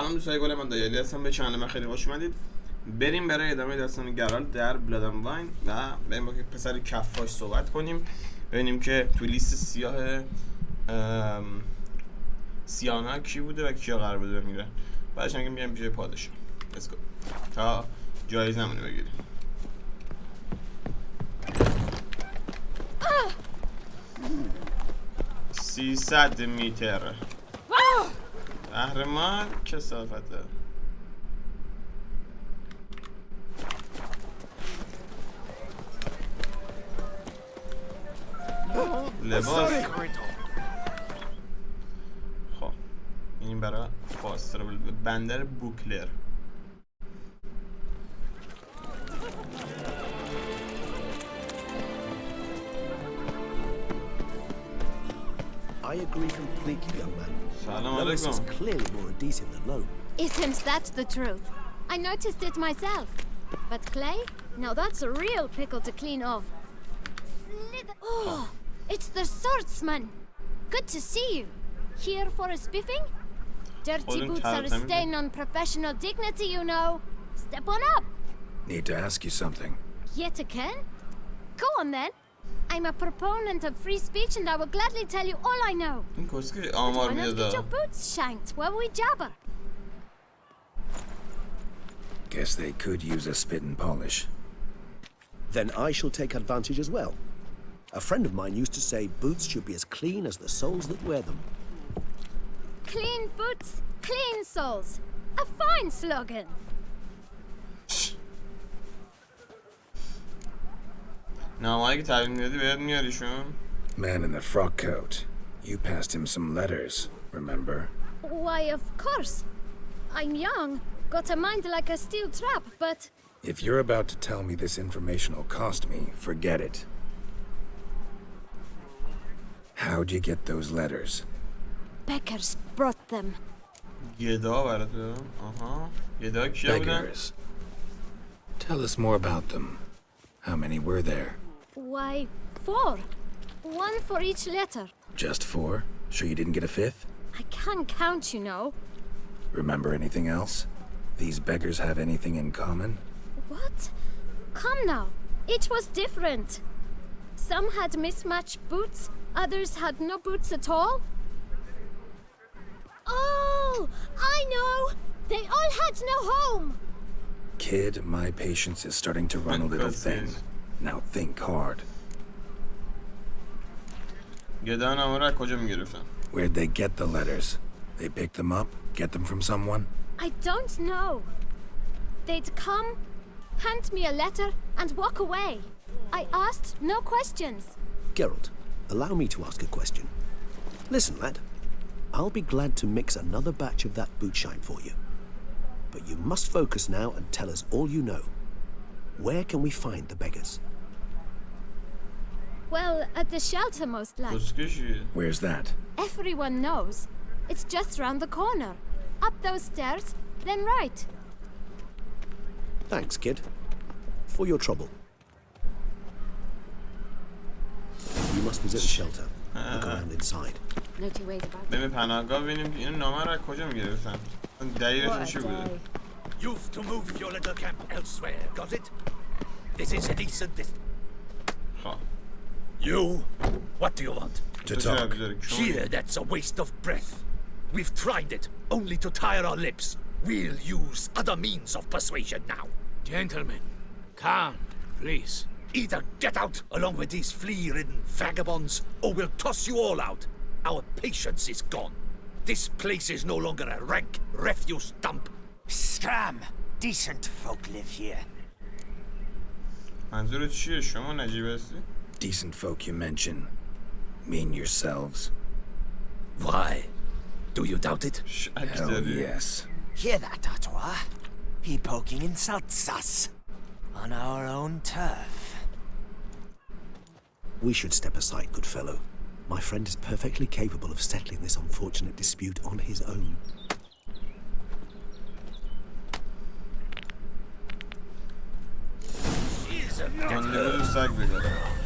سلام دوستای گل من دایالی هستم. به چنل من خیلی خوش اومدید. بریم برای ادامه داستان geralt در واید و بریم با پسر کفاش صحبت کنیم، ببینیم که تو لیست سیاه‌ها کی بوده و کیا قرار بوده بمیرن. بعدش هم میایم پیش پادشاه. let's go تا جایزه‌مون رو بگیریم. 300 متر. قهرمان کثافته. لباس. خب این برای فاست ترابل به بندر بوکلر. I agree completely, young man. Salam Lois is alaikum. clearly more decent than Lowe. Isn't that the truth? I noticed it myself. But Clay? Now that's a real pickle to clean off. Oh, it's the swordsman. Good to see you. Here for a spiffing? Dirty boots are a stain on professional dignity, you know. Step on up. Need to ask you something. Yet again? Go on then. I'm a proponent of free speech and I will gladly tell you all I know. این کسکی But آمار why not میده. get your boots shanked while we jabber? Guess they could use a spit and polish. Then I shall take advantage as well. A friend of mine used to say boots should be as clean as the soles that wear them. Clean boots, clean soles. A fine slogan. نامه‌ای که تعلیم میدادی بهت میاریشون. Man in the frock coat. You passed him some letters, remember? Why, of course. I'm young, got a mind like a steel trap, but If you're about to tell me this information will cost me, forget it. How'd you get those letters? beggars brought them. گدا برات. آها. گدا کیا بودن؟ Beggars. Tell us more about them. How many were there? Why, 4. One for each letter. Just 4? Sure you didn't get a fifth? I can't count, you know. Remember anything else? These beggars have anything in common? What? Come now. Each was different. Some had mismatched boots, others had no boots at all. Oh, I know! They all had no home! Kid, my patience is starting to run a little thin. Now think hard. گدا نامه رو از کجا میگرفتن؟ Where'd they get the letters? They picked them up? Get them from someone? I don't know. They'd come, hand me a letter, and walk away. I asked no questions. Geralt, allow me to ask a question. Listen, lad. I'll be glad to mix another batch of that boot shine for you. But you must focus now and tell us all you know. Where can we find the beggars? Well, at the shelter most likely. کسکشی. Where's that? Everyone knows. It's just round the corner. Up those stairs, then right. Thanks, kid. For your trouble. You must visit the shelter. Look around inside. No two ways about it. بریم پناهگاه ببینیم این نامه رو از کجا میگرفتن. دلیلش چی بوده؟ You've to move your little camp elsewhere, got it? This is a decent خب. You? What do you want? To talk. Here, that's a waste of breath. We've tried it, only to tire our lips. We'll use other means of persuasion now. Gentlemen, calm, please. Either get out along with these flea-ridden vagabonds, or we'll toss you all out. Our patience is gone. This place is no longer a rank refuse dump. Scram! Decent folk live here. منظور چیه؟ شما نجیب هستی؟ Decent folk you mention. Mean yourselves? Why? Do you doubt it? شک Hell داری؟ yes. Hear that, Artois? He poking insults us. On our own turf. We should step aside, good fellow. My friend is perfectly capable of settling this unfortunate dispute on his own. من نگاه سگ بگم.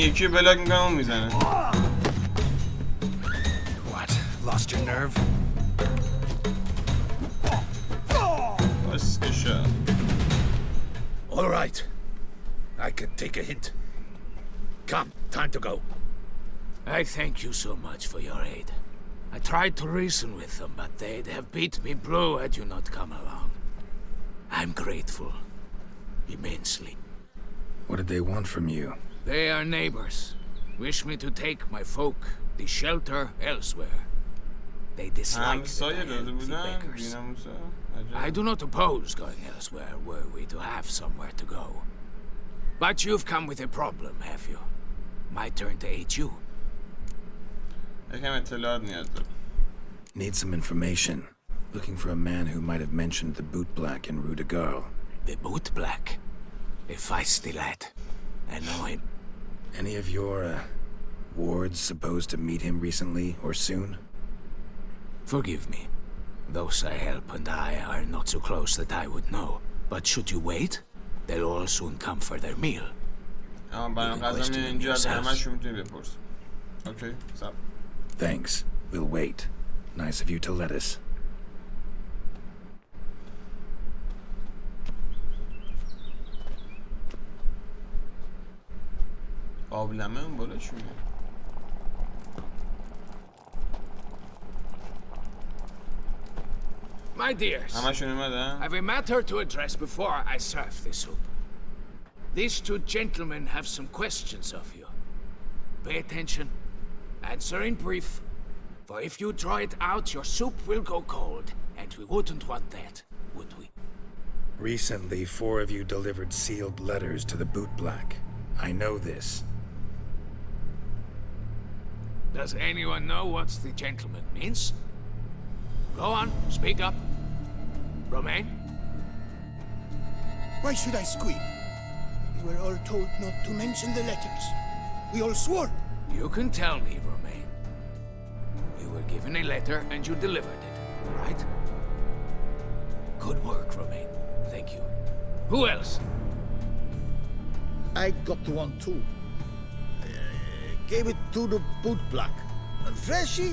یکی بلاک میکنه اون میزنه. What? Lost your nerve? بس کشه. All right. I can take a hint. Come, time to go. I thank you so much for your aid. I tried to reason with them, but they'd have beat me blue had you not come along. I'm grateful. Immensely. What did they want from you? They are neighbors. Wish me to take my folk, the shelter, elsewhere. They dislike the dirty beggars. I do not oppose going elsewhere were we to have somewhere to go. But you've come with a problem, have you? My turn to aid you. یکم اطلاعات نیاز دارم. Need some information. Looking for a man who might have mentioned the boot black in Rue de Garl. The boot black. A feisty lad. I know him. Any of your, wards supposed to meet him recently or soon? Forgive me. Those I help and I are not so close that I would know. But should you wait, they'll all soon come for their meal. برای قضا اینجا از همه‌شون میتونی بپرس. Okay, stop. Thanks. We'll wait. Nice of you to let us. قابلمه اون بالا چونه؟ My dears, همه‌شون اومدن؟ I have a matter to address before I serve the soup. These two gentlemen have some questions of you. Pay attention. Answer in brief. For if you draw it out, your soup will go cold. And we wouldn't want that, would we? Recently, 4 of you delivered sealed letters to the boot black. I know this. Does anyone know what the gentleman means? Go on, speak up. Romain? Why should I squeal? We were all told not to mention the letters. We all swore. You can tell me, Romain. You were given a letter and you delivered it, right? Good work, Romain. Thank you. Who else? I got one too. Gave it to the boot black. And Freshy,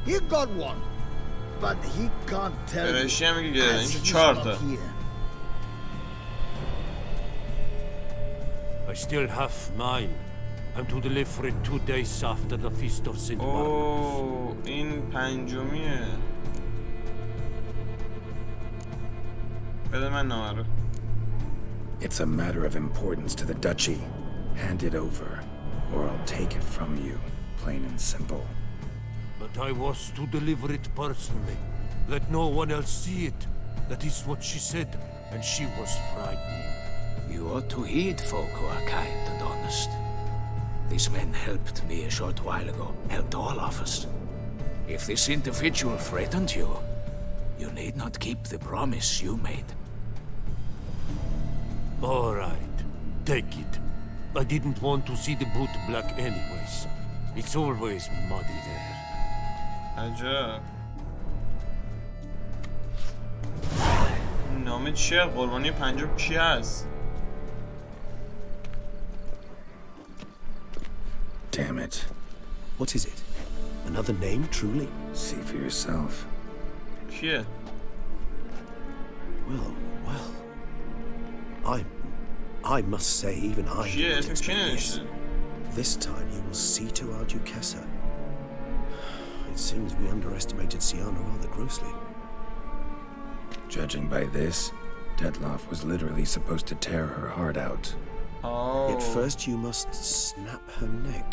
he got one. But he can't tell me فرشی هم میگه as اینجا he's 4 not تا. here. I still have mine. I'm to deliver it 2 days after the feast of St. Margaret. اوه این پنجمیه. بده من نامه رو. It's a matter of importance to the duchy. Hand it over, or I'll take it from you. Plain and simple. But I was to deliver it personally. Let no one else see it. That is what she said, and she was frightening. You ought to heed folk who are kind and honest. These men helped me a short while ago, helped all of us. If this individual threatened you, you need not keep the promise you made. All right, take it. I didn't want to see the boot black anyways. It's always muddy there. عجب. نامه چیه؟ قربانی پنجم کی هست؟ Damn it. What is it? Another name, truly? See for yourself. کیه؟ Well. I must say, even I کیه؟ didn't اسم کی expect this. نوشته؟ This time you will see to our Duchessa. It seems we underestimated Sienna rather grossly. Judging by this, Detloff was literally supposed to tear her heart out. Oh. Yet first you must snap her neck.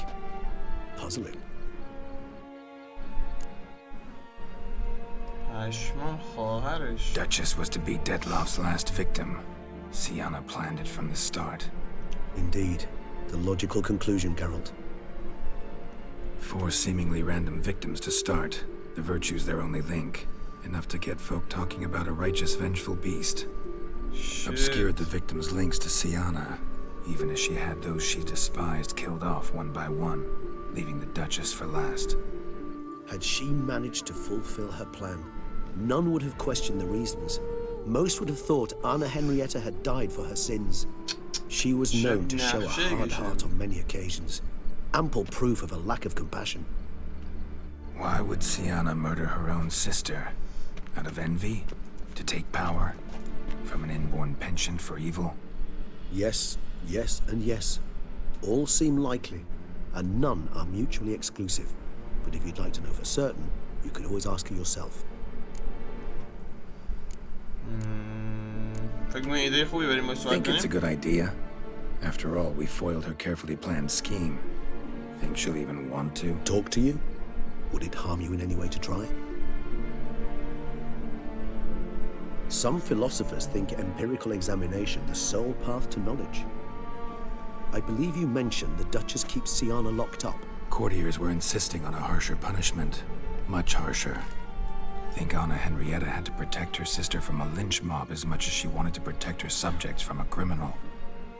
Puzzling. پشمان خواهرش. Duchess was to be Detloff's last victim. Sienna planned it from the start. Indeed. The logical conclusion, Geralt. 4 seemingly random victims to start. The virtue's their only link. Enough to get folk talking about a righteous, vengeful beast. Shit. Obscured the victims' links to Sienna, even as she had those she despised killed off one by one, leaving the Duchess for last. Had she managed to fulfill her plan, none would have questioned the reasons. Most would have thought Anna Henrietta had died for her sins. She was known to show a hard heart on many occasions. Ample proof of a lack of compassion. Why would Sienna murder her own sister? Out of envy? To take power? From an inborn penchant for evil? Yes, yes, and yes. All seem likely, and none are mutually exclusive. But if you'd like to know for certain, you can always ask her yourself. Think it's a good idea. After all, we foiled her carefully planned scheme. Think she'll even want to? Talk to you? Would it harm you in any way to try? Some philosophers think empirical examination the sole path to knowledge. I believe you mentioned the Duchess keeps Sienna locked up. Courtiers were insisting on a harsher punishment. Much harsher. Think Anna Henrietta had to protect her sister from a lynch mob as much as she wanted to protect her subjects from a criminal.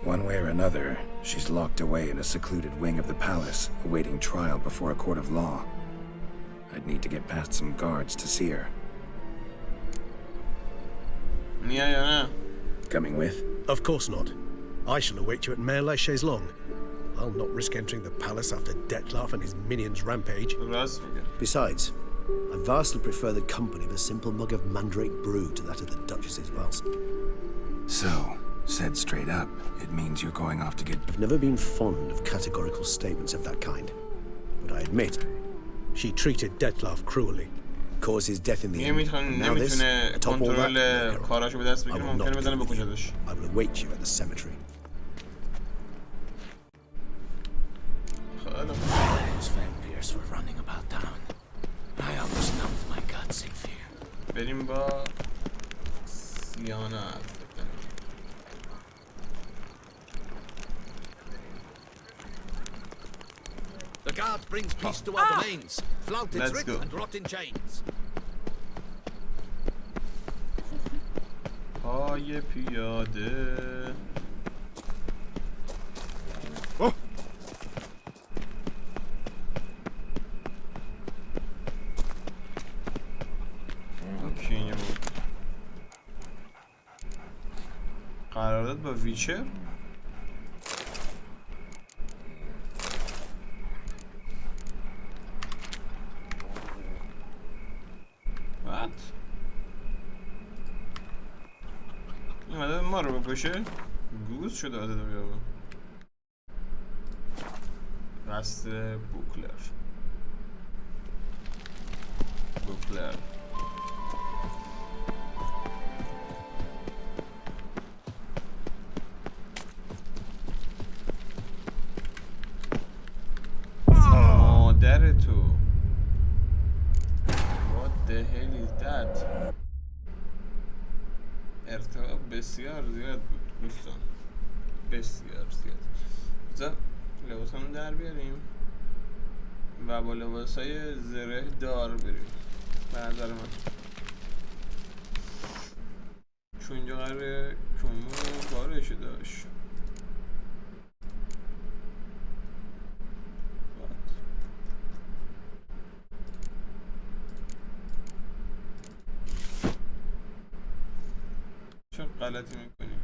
One way or another, she's locked away in a secluded wing of the palace, awaiting trial before a court of law. I'd need to get past some guards to see her. Yeah. Coming with? Of course not. I shall await you at Mare la Chaise-Longue. I'll not risk entering the palace after Dettlaff and his minions rampage. Besides, I vastly prefer the company of a simple mug of mandrake brew to that of the Duchess's vase. So, said straight up, it means you're going off to get... I've never been fond of categorical statements of that kind. But I admit, she treated Dettlaff cruelly. Caused his death in the end. Now this, atop all that, I will not be with you. I will await you at the cemetery. Those vampires were running about town. I almost numbed my guts in fear. بریم با سیانا. The guard brings peace to our domains. Flout its writ and rot in chains. پای پیاده. اوکی بود. قرارداد با ویچر. ما رو بکشه گوز شده آده دو بیابا قصد بوکلر مادر تو What the hell is that ارتباط بسیار زیاد بود دوستان بسیار زیاد بذار لباسمون در بیاریم و با لباسای زره دار بریم به نظر من چون اینجا قراره کمون کارشو داشت چه غلطی میکنی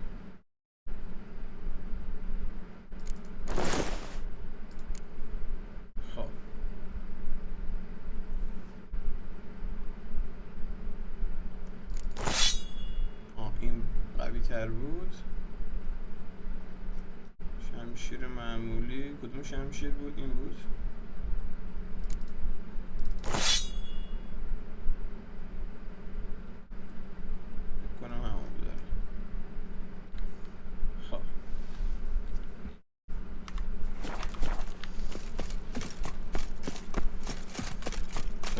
خب این قوی تر بود شمشیر معمولی کدوم شمشیر بود این بود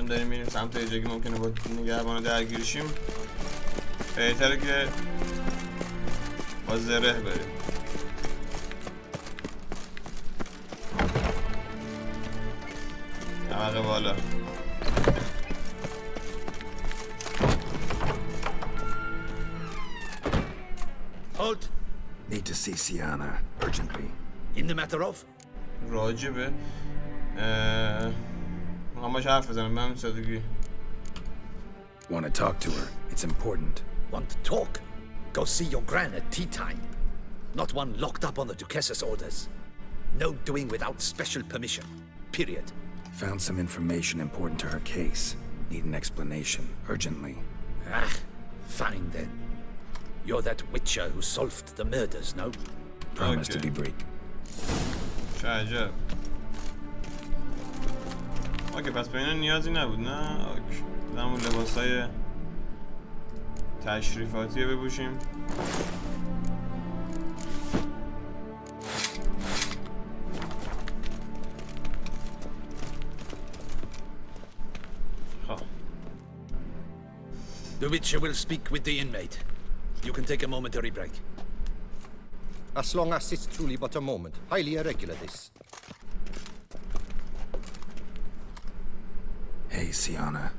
داریم میریم سمت ایجا که ممکنه با نگهبانو درگیر شیم بهتره که با زره بریم طبقه بالا Halt! Need to see Sienna urgently. In the matter of? راجبه میخوام باش حرف بزنم به همین سادگی Want to talk to her. It's important. Want to talk? Go see your gran at tea time. Not one locked up on the Duchess's orders. No doing without special permission. Period. Found some information important to her case. Need an explanation, urgently. Ah, fine then. You're that witcher who solved the murders, no? Promise to be brief. چه عجب. اوکی پس به اینا نیازی نبود نه؟ اوکی. همون لباسای تشریفاتی بپوشیم. The Witcher will speak with the inmate. You can take a momentary break. As long as it's truly but a moment. Highly irregular, this. Hey, Sienna.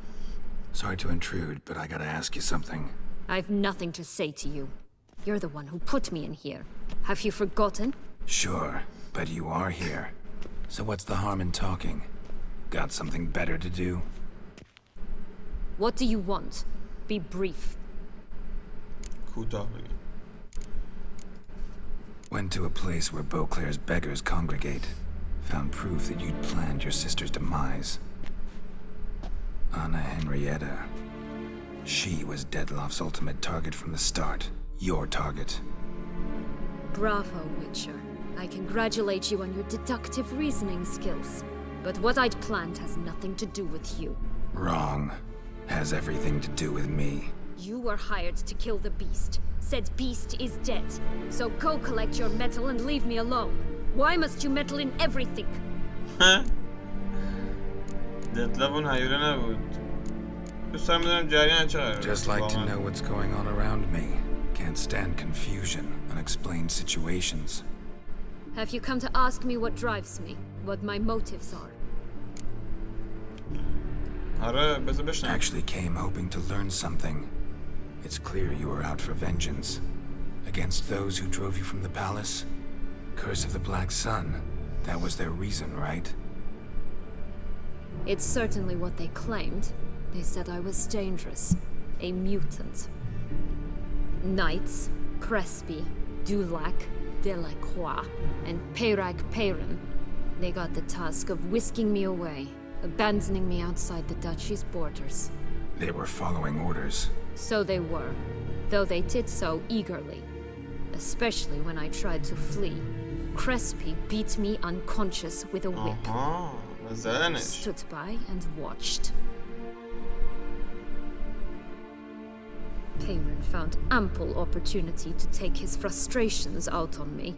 Sorry to intrude, but I gotta ask you something. I've nothing to say to you. You're the one who put me in here. Have you forgotten? Sure, but you are here. So what's the harm in talking? Got something better to do? What do you want? Be brief. Went to a place where Beauclair's beggars congregate. Found proof that you'd planned your sister's demise. Anna Henrietta. She was Dettlaff's ultimate target from the start. Your target. Bravo, Witcher. I congratulate you on your deductive reasoning skills. But what I'd planned has nothing to do with you. Wrong. Has everything to do with me. You were hired to kill the beast. Said beast is dead. So go collect your metal and leave me alone. Why must you meddle in everything? Just like to know what's going on around me. Can't stand confusion, unexplained situations. Have you come to ask me what drives me? What my motives are? Actually came hoping to learn something. It's clear you were out for vengeance. Against those who drove you from the palace? Curse of the Black Sun. That was their reason, right? It's certainly what they claimed. They said I was dangerous. A mutant. Knights, Crespi, Dulac, Delacroix, and Peyrac Peyran. They got the task of whisking me away. Abandoning me outside the duchy's borders. They were following orders. So they were, though they did so eagerly. Especially when I tried to flee. Crespi beat me unconscious with a whip. I stood by and watched. Peyran found ample opportunity to take his frustrations out on me,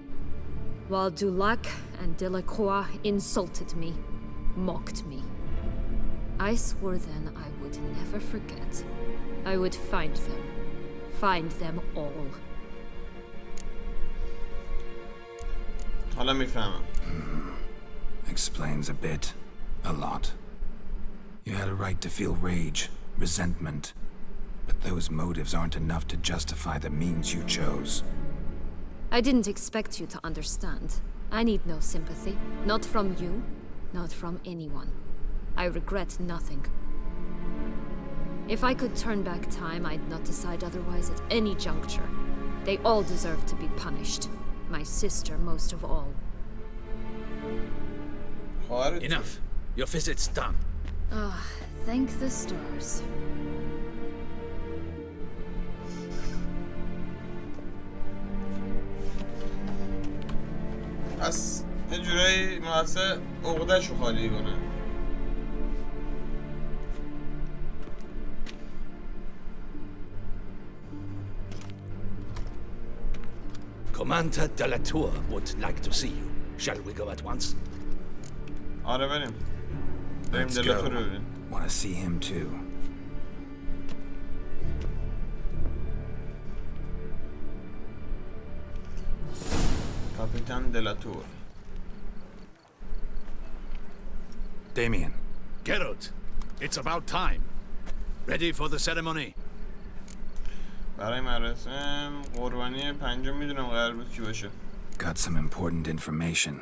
while Dulac and Delacroix insulted me. Mocked me. I swore then I would never forget. I would find them all. Let me find Explains a bit. A lot. You had a right to feel rage, resentment. But those motives aren't enough to justify the means you chose. I didn't expect you to understand. I need no sympathy. Not from you. Not from anyone. I regret nothing. If I could turn back time, I'd not decide otherwise at any juncture. They all deserve to be punished. My sister most of all. Enough. Your visit's done. Ah, thank the stars. پس یه جورایی محصه عقده‌شو خالی کنه. Commander de la Tour would like to see you. Shall we go at once? آره بریم. Let's go. Want to see him too. Captain de la Tour. Damien. Geralt, it's about time. Ready for the ceremony? برای مراسم قربانی پنجم میدونم قرار بود کی باشه. Got some important information.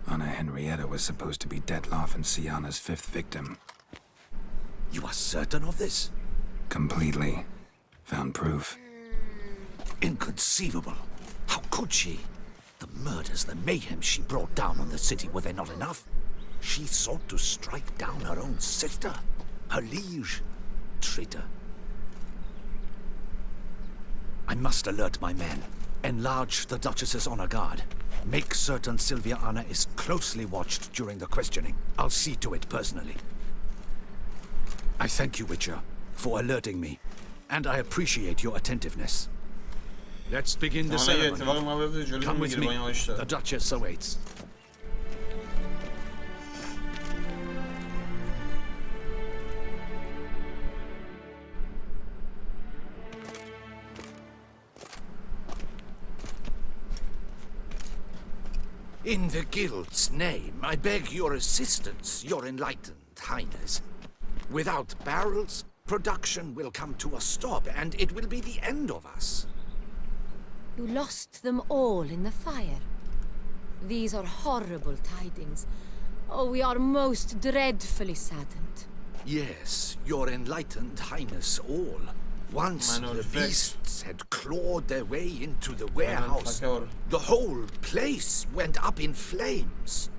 Anna Henrietta was supposed to be Dettlaff and Sienna's fifth victim. You are certain of this? Completely. Found proof. Inconceivable. How could she? The murders, the mayhem she brought down on the city, were they not enough? She sought to strike down her own sister, her liege, traitor. I must alert my men. Enlarge the Duchess's honor guard. Make certain Sylvia Anna is closely watched during the questioning. I'll see to it personally. I thank you, Witcher, for alerting me, and I appreciate your attentiveness. Let's begin the ceremony. Come with me. The Duchess awaits. In the Guild's name, I beg your assistance, your enlightened highness. Without barrels, production will come to a stop, and it will be the end of us. You lost them all in the fire. These are horrible tidings. Oh, we are most dreadfully saddened. Yes, your enlightened highness all. Once the beasts had clawed their way into the warehouse, the whole place went up in flames.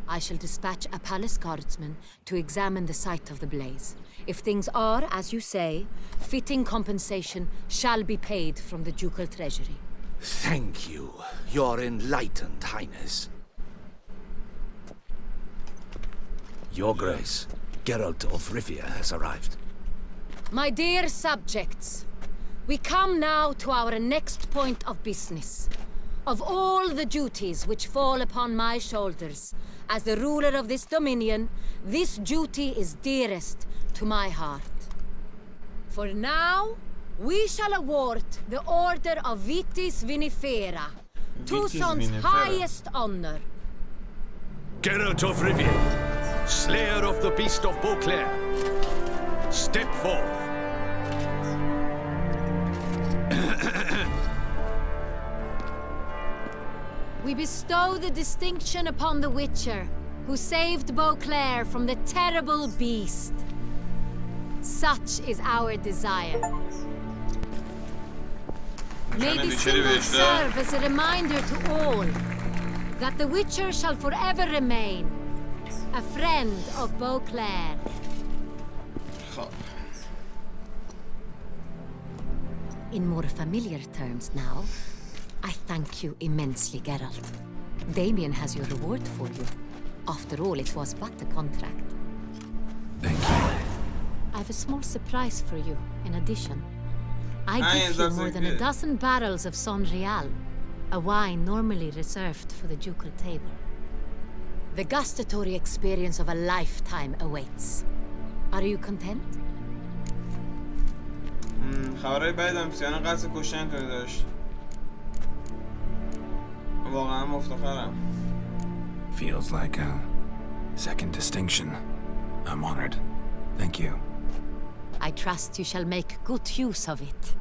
I shall dispatch a palace guardsman to examine the site of the blaze. If things are, as you say, fitting compensation shall be paid from the ducal treasury. Thank you, your enlightened highness. Your Grace, Geralt of Rivia has arrived. My dear subjects, we come now to our next point of business. Of all the duties which fall upon my shoulders, as the ruler of this dominion, this duty is dearest to my heart. For now, we shall award the Order of Vitis Vinifera, Tucson's highest honor. Geralt of Rivia, slayer of the beast of Beauclair, step forth. We bestow the distinction upon the Witcher, who saved Beauclair from the terrible beast. Such is our desire. May this symbol serve as a reminder to all that the Witcher shall forever remain a friend of Beauclair. In more familiar terms now, I thank you immensely, Geralt. Damien has your reward for you. After all, it was but a contract. Thank you. I have a small surprise for you, in addition. I give you more than a dozen barrels of Sonreal, a wine normally reserved for the ducal table. The gustatory experience of a lifetime awaits. Are you content? خبرهای بعد امسیان قصد کشتن تو داشت. واقعا مفتخرم. Feels like a second distinction. I'm honored. Thank you. I trust you shall make good use of it.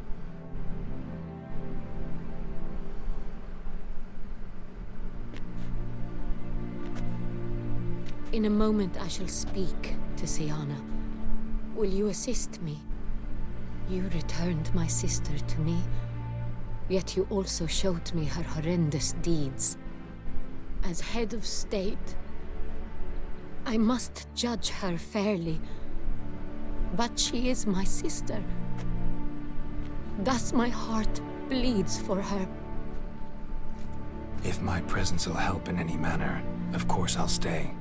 In a moment I shall speak to Siana. Will you assist me? You returned my sister to me, yet you also showed me her horrendous deeds. As head of state, I must judge her fairly, but she is my sister. Thus my heart bleeds for her. If my presence will help in any manner, of course I'll stay.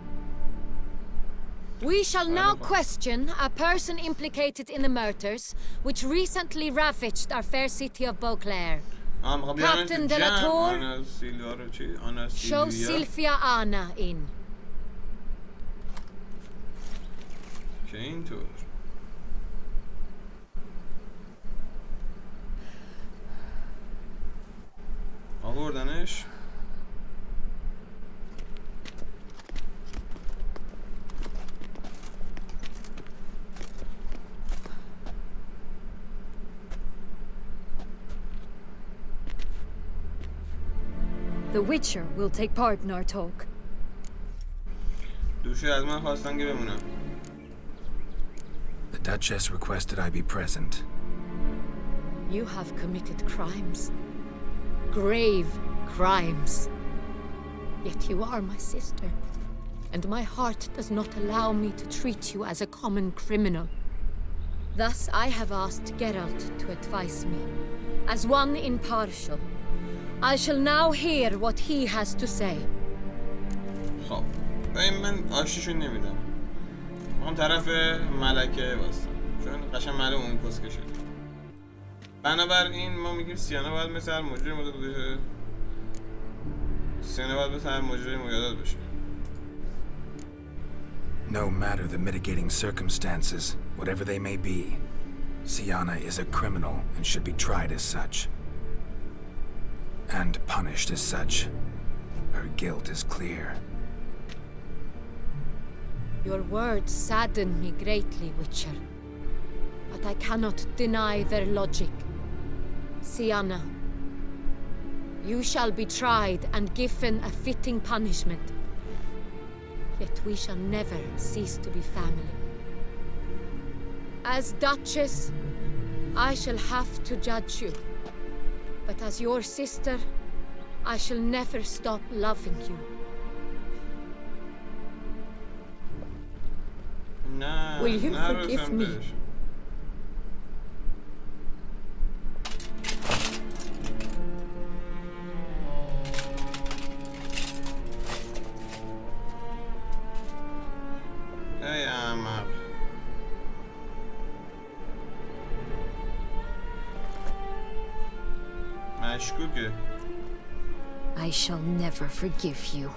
We shall now question a person implicated in the murders which recently ravaged our fair city of Beauclair. Captain de la Tour, show Sylvia Anna in. که اینطور آوردنش. The Witcher will take part in our talk. دوشی از من خواستن که بمونم. The Duchess requested I be present. You have committed crimes. grave crimes. Yet you are my sister, and my heart does not allow me to treat you as a common criminal. Thus, I have asked Geralt to advise me. As one impartial, I shall now hear what he has to say. خب من آشتیشون نمیدم. من طرف ملکه واسم. چون قشنگ معلوم اون پس کشید. بنابراین ما میگیم سیانا باید مثل هر مجرم مداد بشه. سیانا باید مثل هر مجرم مداد بشه. No matter the mitigating circumstances, whatever they may be, Sienna is a criminal and should be tried as such. And punished as such. Her guilt is clear. Your words sadden me greatly, Witcher. But I cannot deny their logic. Sienna, you shall be tried and given a fitting punishment. Yet we shall never cease to be family. As Duchess, I shall have to judge you. But as your sister, I shall never stop loving you. Will you forgive me? ای احمق. مشکوکه. I shall never forgive you.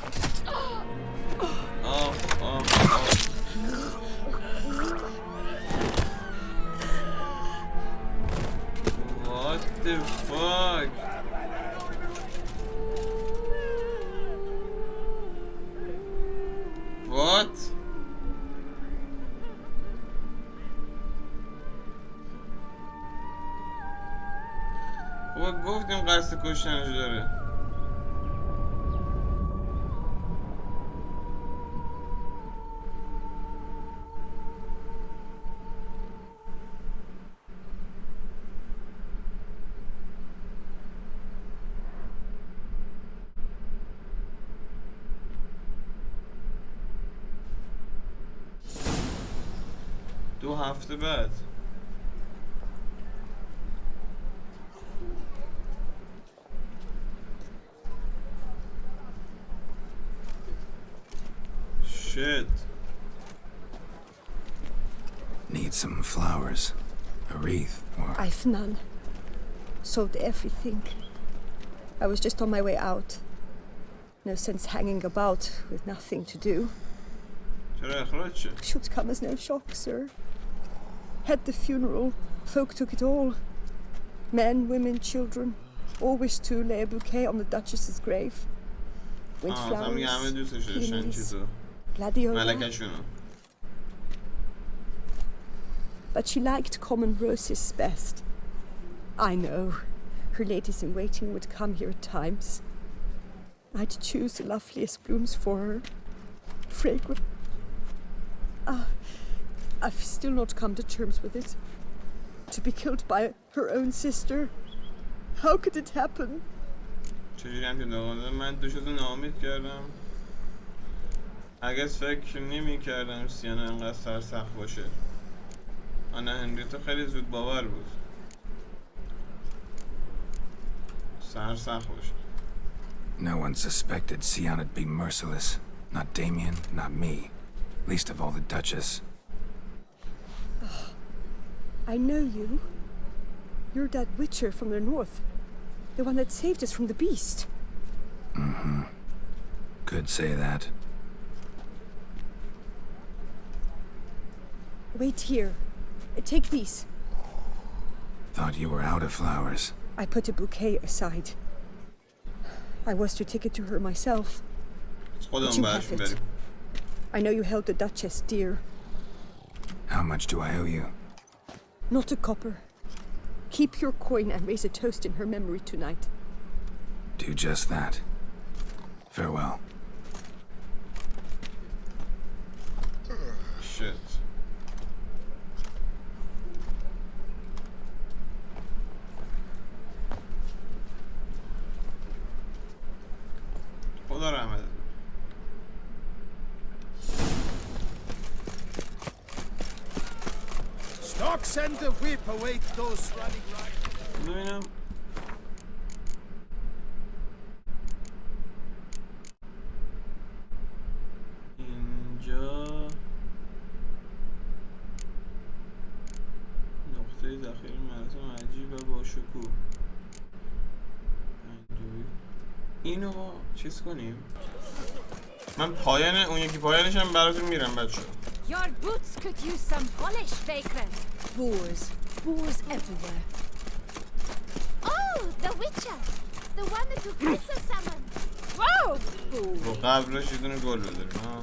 What the fuck? What? خب گفتیم قصد کشتنش داره. دو هفته بعد Shit. Need some flowers. A wreath, or... I've none. Sold everything. I was just on my way out. No sense hanging about with nothing to do. Should come as no shock, sir. Had the funeral. Folk took it all. Men, women, children. All wished to lay a bouquet on the Duchess's grave. Went flowers, peonies, gladiola. But she liked common roses best. I know. Her ladies-in-waiting would come here at times. I'd choose the loveliest blooms for her. Fragrant. I've still not come to terms with it. To be killed by her own sister. How could it happen? چجوری هم که من دو شده ناامید کردم. اگه فکر نمی کردم سیانا انقدر سرسخت باشه. آنا هنریتا خیلی زود باور بود. سرسخت باشه. No one suspected Sienna'd be merciless. Not Damien, not me. Least of all the Duchess. I know you. You're that Witcher from the north. The one that saved us from the beast. Mm-hmm. Could say that. Wait here. Take these. Thought you were out of flowers. I put a bouquet aside. I was to take it to her myself. But you have it. I know you held the Duchess dear. How much do I owe you? Not a copper. Keep your coin and raise a toast in her memory tonight. Do just that. Farewell. Shit. Doc, send the whip, await those running right. ببینم اینجا نقطه ذخیره مراسم عجیب و با شکوه. اینو چیز کنیم. من پایان اون یکی پایانش هم براتون میرم بچه. Your boots could use some polish, vagrant. Boars everywhere. Oh, the Witcher, the one that took Mr. Summon. Whoa! رو قبرش یه دونه گل بذاریم ها.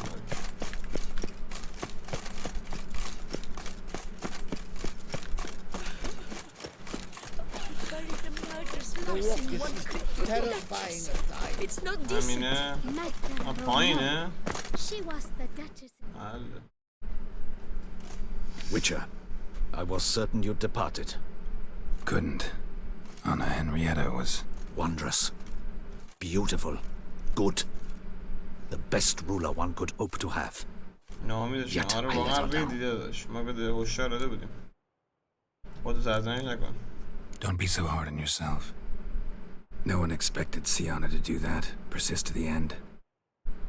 Terrifying. It's not decent. همینه. پایینه. She was the Duchess. بله. Witcher, I was certain you'd departed. Couldn't. Anna Henrietta was Wondrous. Beautiful. Good. The best ruler one could hope to have. نامیدش آره واقعا دیده داشت. ما به هوشیار داده بودیم. خودت سرزنش نکن. Don't be so hard on yourself. No one expected Sienna to do that, persist to the end.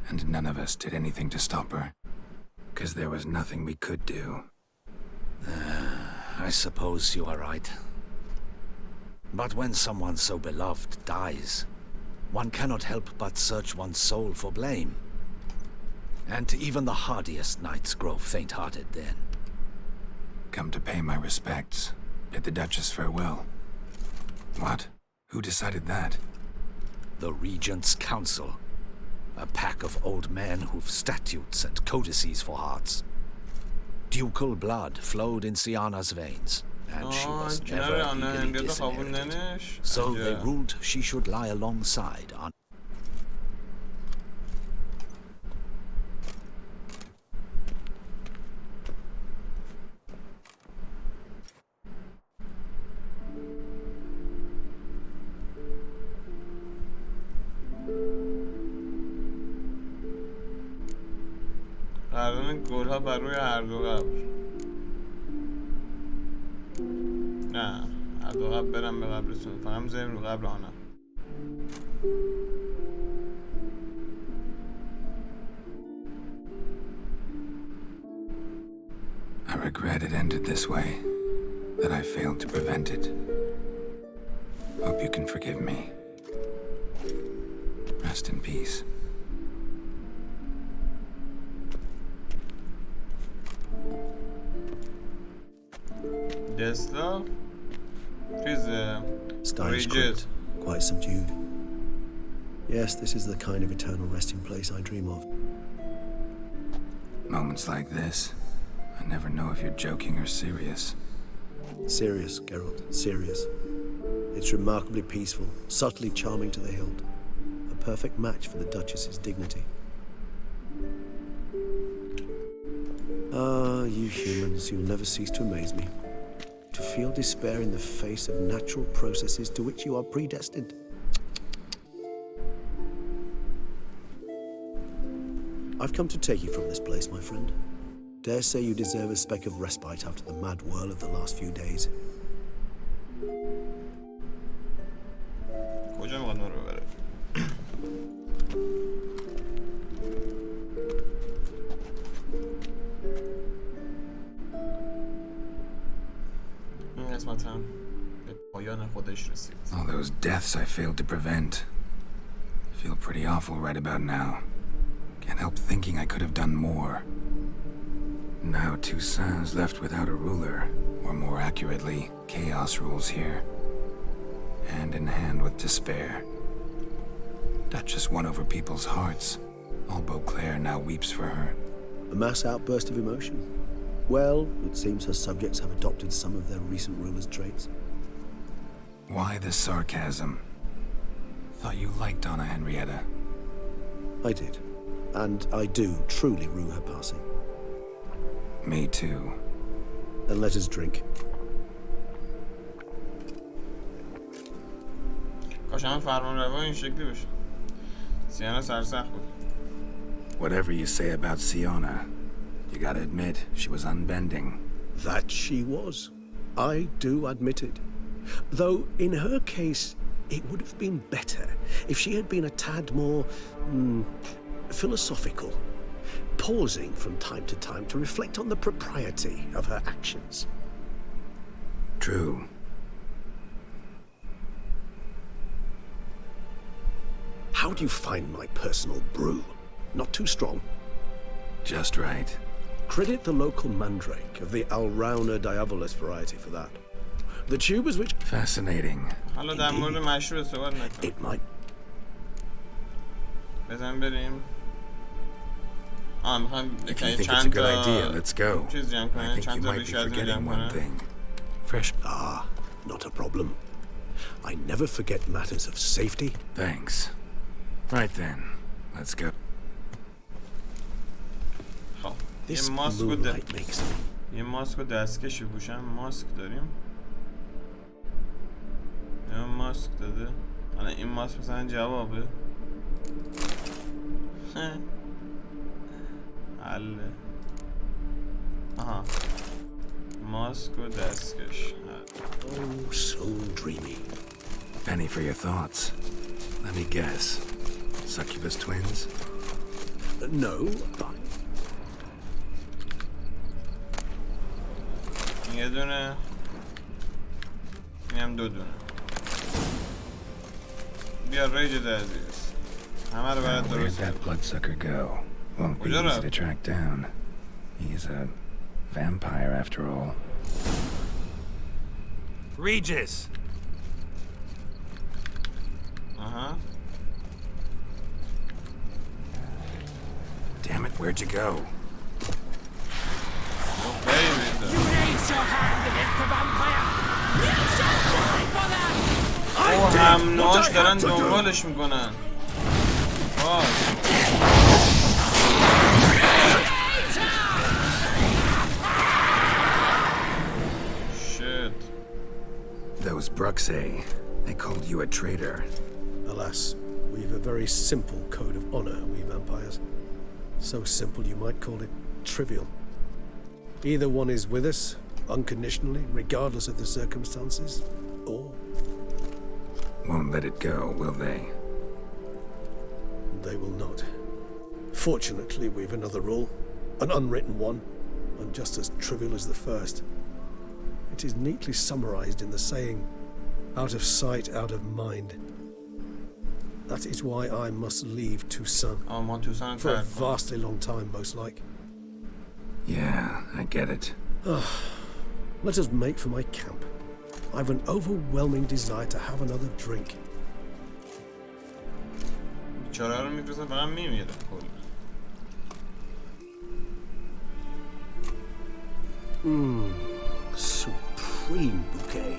And none of us did anything to stop her. Because there was nothing we could do. I suppose you are right. But when someone so beloved dies, one cannot help but search one's soul for blame. And even the hardiest knights grow faint-hearted then. Come to pay my respects. Bid the Duchess farewell. What? Who decided that? The Regent's Council. A pack of old men who've statutes and codices for hearts. Ducal blood flowed in Sienna's veins, and she was never legally disinherited. So they ruled she should lie alongside on. قرارن گل‌ها بر روی هر دو قبر. نه هر دو قبر برم به قبرستون. فقط می‌ذاریم رو قبر آنها. I regret it ended this way. That I failed to prevent it. Hope you can forgive me. Rest in peace. Desktop is Stylish rigid. quite subdued. Yes, this is the kind of eternal resting place I dream of. Moments like this, I never know if you're joking or serious. Serious, Geralt, serious. It's remarkably peaceful, subtly charming to the hilt. A perfect match for the Duchess's dignity. Ah, you humans, you'll never cease to amaze me. To feel despair in the face of natural processes to which you are predestined. I've come to take you from this place, my friend. Dare say you deserve a speck of respite after the mad whirl of the last few days. کجا میخواد ما رو ببره؟ این قسمت هم به پایان خودش رسید. All those deaths I failed to prevent. Feel pretty awful right about now. Can't help thinking I could have done more. Now Toussaint's left without a ruler, or more accurately, chaos rules here. Hand in hand with despair. Duchess won over people's hearts. All Beauclair now weeps for her. A mass outburst of emotion. Well, it seems her subjects have adopted some of their recent ruler's traits. Why the sarcasm? Thought you liked Anna Henrietta. I did. And I do truly rue her passing. Me too. Then let us drink. کاش همه فرمان روا این شکلی بشه. سیانا سرسخت بود. Whatever you say about Sienna, you gotta admit she was unbending. That she was. I do admit it. Though in her case, it would have been better if she had been a tad more philosophical, pausing from time to reflect on the propriety of her actions. True. How do you find my personal brew? Not too strong? Just right. Credit the local mandrake of the Alrauna diabolus variety for that. The tubers which... Fascinating. حالا در مورد مشروب صحبت نکن. It might... بزن بریم. میخوایم If you think it's a good idea, let's go. I think you might be forgetting one thing. Fresh... Ah, not a problem. I never forget matters of safety. Thanks. Right then, let's go. This moonlight makes me... یه ماسک و دستکش بپوشم. ماسک داریم. یه ماسک داده. الان این ماسک مثلا جوابه. حله. آها. ماسک و دستکش. Oh, so dreamy. Penny for your thoughts. Let me guess. Succubus twins? No. یه دونه. اینم دو دونه. بیا ریجز عزیز. همه رو برات درست. Where'd that bloodsucker go? Won't be easy to track down. He's a vampire after all. Regis! Uh-huh. Damn it, where'd you go? همناش دارن دنبالش میکنن. Shit. Those Bruxay, they called you a traitor. Alas, we've a very simple code of honor, we vampires. So simple you might call it trivial. Either one is with us, unconditionally, regardless of the circumstances, or... Won't let it go, will they? They will not. Fortunately, we've another rule, an unwritten one, and just as trivial as the first. It is neatly summarized in the saying, out of sight, out of mind. That is why I must leave Toussaint. For a vastly long time, most like. Yeah, I get it. Let us make for my camp. I've an overwhelming desire to have another drink. بیچاره رو میفرستن فقط میمیره. Supreme bouquet.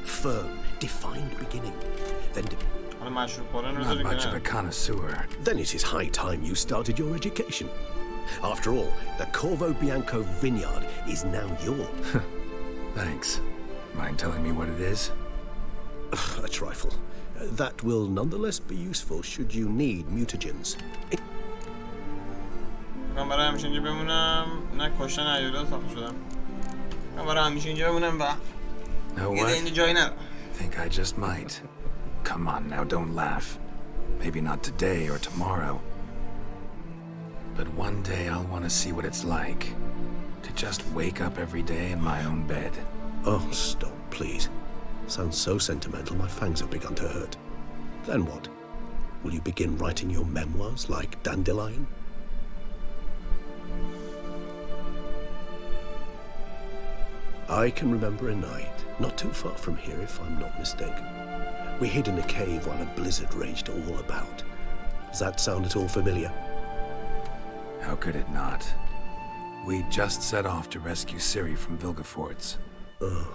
Firm, defined beginning. Then Not much of a connoisseur. Then it is high time you started your education. After all, the Corvo Bianco vineyard is now yours. Thanks. Mind telling me what it is? A trifle. That will nonetheless be useful should you need mutagens. من برای همیشه اینجا بمونم. نه کشتن عیالا ساخته شدم. من برای همیشه اینجا بمونم و Know what? اینجا جایی نرم. Think I just might. Come on now, don't laugh. Maybe not today or tomorrow. But one day I'll want to see what it's like to just wake up every day in my own bed. Oh, stop, please. Sounds so sentimental, my fangs have begun to hurt. Then what? Will you begin writing your memoirs like Dandelion? I can remember a night, not too far from here if I'm not mistaken. We hid in a cave while a blizzard raged all about. Does that sound at all familiar? How could it not? We just set off to rescue Ciri from Vilgefortz. Oh,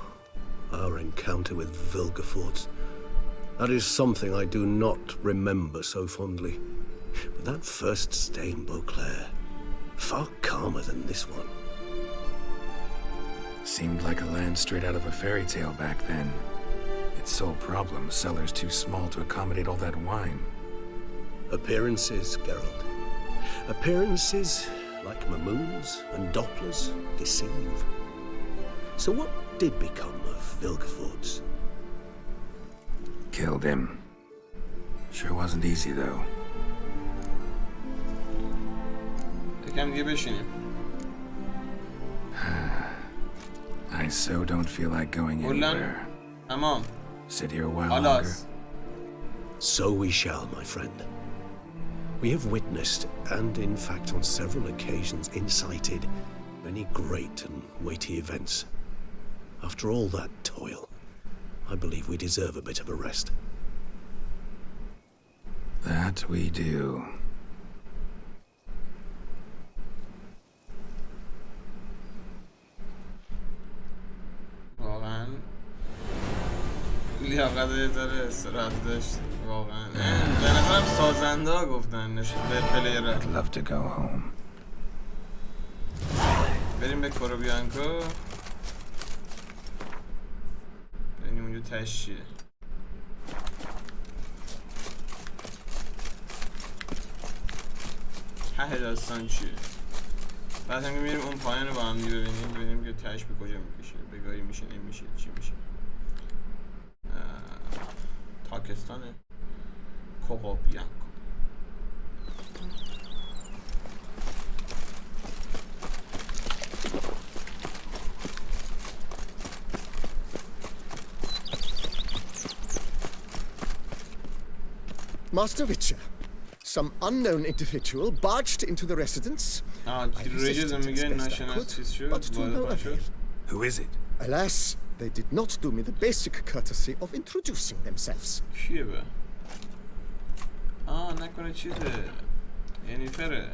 our encounter with Vilgefortz. That is something I do not remember so fondly. But that first stay in Beauclair, far calmer than this one. Seemed like a land straight out of a fairy tale back then. Its sole problem, cellars too small to accommodate all that wine. Appearances, Geralt. Appearances, like Mamoons and Dopplers, deceive. So what did become of Vilgefortz? Killed him. Sure wasn't easy, though. یکم دیگه بشینیم. I so don't feel like going anywhere. تمام. Sit here a while longer. So we shall, my friend. We have witnessed, and in fact on several occasions incited, many great and weighty events. After all that toil, I believe we deserve a bit of a rest. That we do. واقعا لیاقت یه ذره استراحت داشت واقعا. به نظرم سازنده ها گفتن به پلیره. I'd love to go home. بریم به کوروبیانکو. بریم اونجا تشیه. داستان چیه؟ بعد هم که میریم اون پایان رو با هم ببینیم که تش به کجا میکشه، بگاهی میشه نمیشه چی میشه. تاکستان کوروبیانکو. Master Witcher, some unknown individual barged into the residence. I resisted as best I could, but to no avail. Who is it? Alas, they did not do me the basic courtesy of introducing themselves. کیه به؟ نکنه چیزه ینیفره.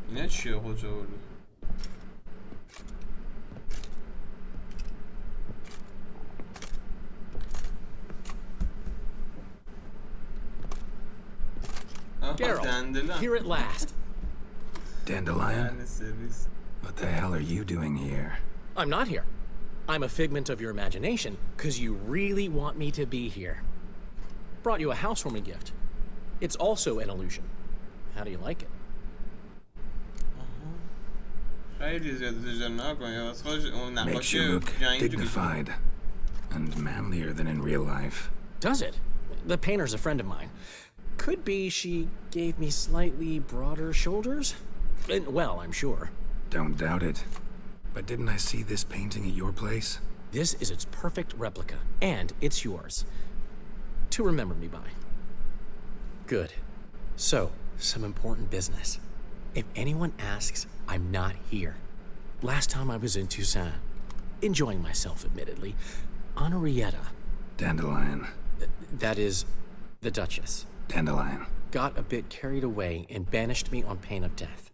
اینه چیه خودشو برده؟ Geralt, here at last. Dandelion? What the hell are you doing here? I'm not here. I'm a figment of your imagination, because you really want me to be here. Brought you a housewarming gift. It's also an illusion. How do you like it? Makes you look dignified and manlier than in real life. Does it? The painter's a friend of mine. Could be she gave me slightly broader shoulders? Well, I'm sure. Don't doubt it. But didn't I see this painting at your place? This is its perfect replica, and it's yours. To remember me by. Good. So, some important business. If anyone asks, I'm not here. Last time I was in Toussaint, enjoying myself, admittedly, Henrietta. Dandelion. That is, the Duchess. Dandelion. Got a bit carried away and banished me on pain of death.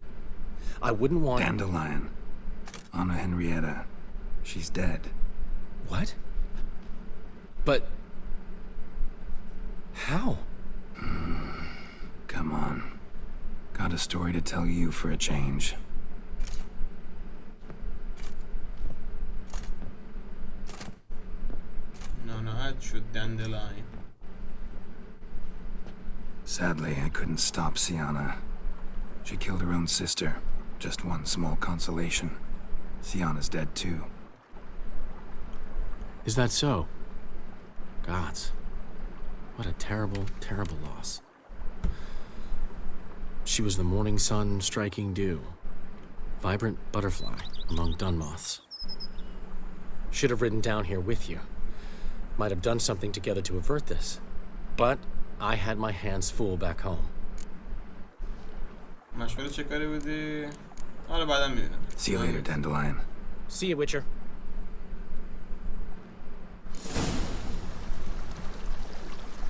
I wouldn't want... Dandelion. Anna Henrietta. She's dead. What? But... how? Come on. Got a story to tell you for a change. ناراحت شد دندلاین. Sadly, I couldn't stop Sienna. She killed her own sister. Just one small consolation. Sienna's dead too. Is that so? Gods. What a terrible, terrible loss. She was the morning sun striking dew. Vibrant butterfly among dun moths. Should have ridden down here with you. Might have done something together to avert this. But I had my hands full back home. مشغول چه کاری بودی؟ حالا بعدا میبینم. See you later, Dandelion. See you, Witcher.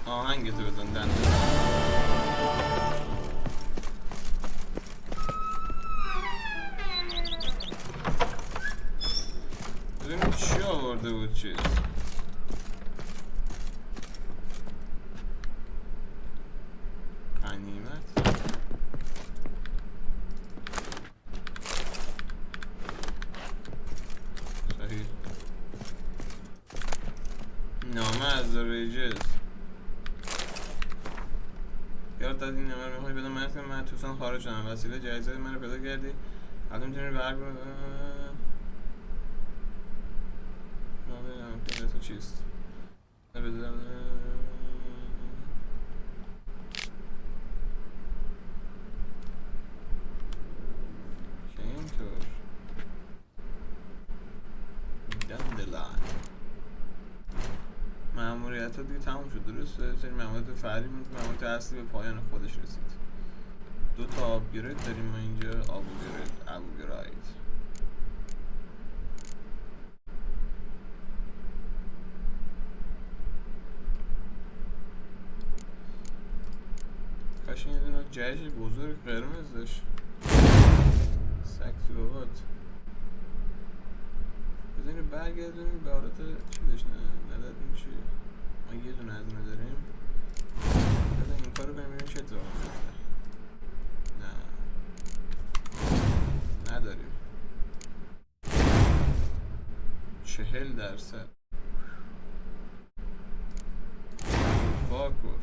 آهنگتو بزن دندلاین. ببینیم چی آورده بود چیز. نامه از ریجز. یادت از این نامه رو میخوای بدون من من توسان خارج شدم. وسیله جایزه من رو پیدا کردی. حالا میتونی برگ رو نامه تو چیست؟ بدونم که اینطور دنبال مأموریت ها دیگه تموم شد. درسته؟ سری مأموریت فعلی موند. مأموریت اصلی به پایان خودش رسید. 2 تا آبگرید داریم ما اینجا. ابوگراید. کاش این دونه جهش بزرگ قرمز داشت. سگ تو بابات. بزنیم برگردونیم به حالت چی داشت نداد میشه. ما یه دونه از اینه داریم. بزن این کار رو کنیم چه اتفاقی میفته. نه نداریم. 40%. فاکر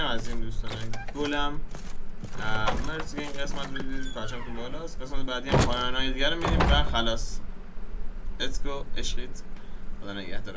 از این دوستان گلم. مرسی که این قسمت رو دیدید. پرچمتون بالاست. قسمت بعدی هم پایان‌های دیگر رو می‌بینیم و خلاص. Let's go. عشقید. خدا نگهدار.